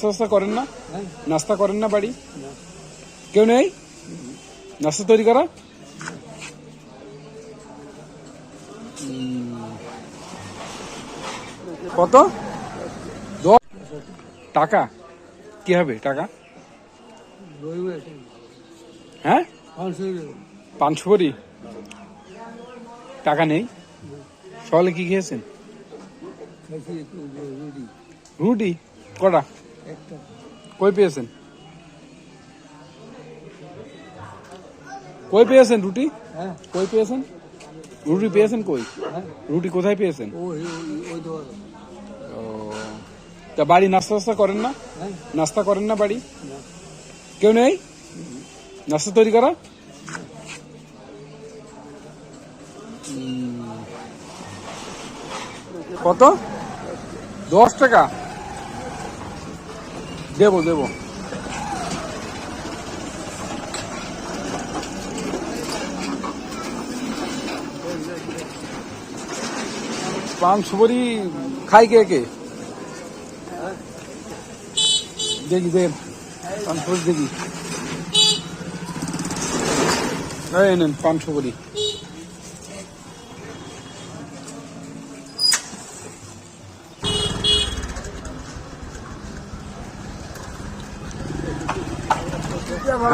নাস্তা করেন না? নাস্তা করেন না বাড়ি? কেউ নেই নাস্তা তৈরি করা? কত? 10 টাকা? কি হবে টাকা? হ্যাঁ 500 করি। টাকা নেই। সকালে কি খেয়েছেন? রুটি কটা? কই পেয়েছেন? কই পেয়েছেন রুটি? কই পেয়েছেন রুটি? পেয়েছেন কই? রুটি কোথায় পেয়েছেন? ও, তা বাড়ি নাস্তা করেন না? নাস্তা করেন না বাড়ি? কেউ নেই নাস্তা তৈরি করা? কত? 10 টাকা? দেবো দেবো। পান সুপারি খাই কে কে? দেখি দেন পান সুপারি দেখি। এই নেন পান সুপারি।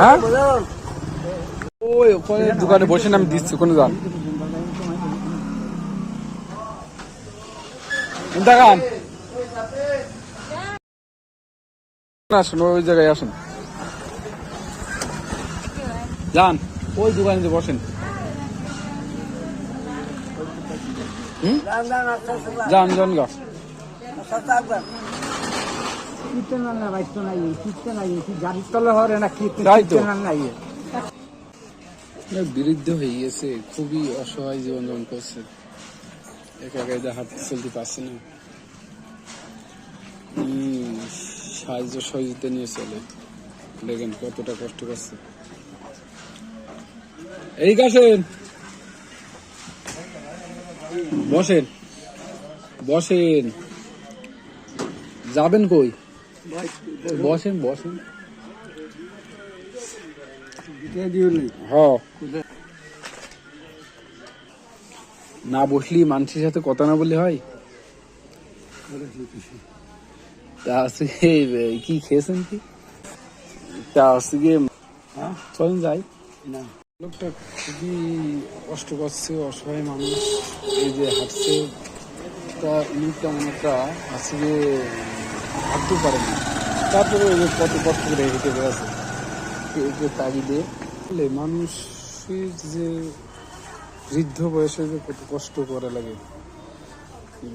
হ্যাঁ ওই ওখানে দোকানে বসে আমি দিচ্ছি, ওখানে যান। দেখান আসুন, ওই জায়গায় আসুন, যান ওই দোকানে বসেন। যান যান গা। বিরুদ্ধ হয়ে গেছে, খুবই অসহায় জীবনযাপন করছে, একা একা হাঁটতে চলতে পারছে না, সাহায্য সহযোগিতা নিয়ে চলে। দেখেন কতটা কষ্ট করছে। এই আসেন, বসেন বসেন। যাবেন কই? বসেন বসেন। না বসলি মানুষের সাথে কথা না বললে হয়? তা আজকে কি খেয়েছেন কি? তা আজকে চলেন যাই না। লোকটা খুবই কষ্ট করছে, অসহায় মানুষ, এই যে হাঁটছে, তা উনি তেমন একটা আজকে হাঁটতে পারে না, তারপরে ওই যে কত কষ্ট করে হেঁটে বেড়াচ্ছে একে তাগিদে। মানুষের যে বৃদ্ধ বয়সে যে কত কষ্ট করা লাগে,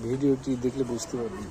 ভিডিওটি দেখলে বুঝতে পারবেন।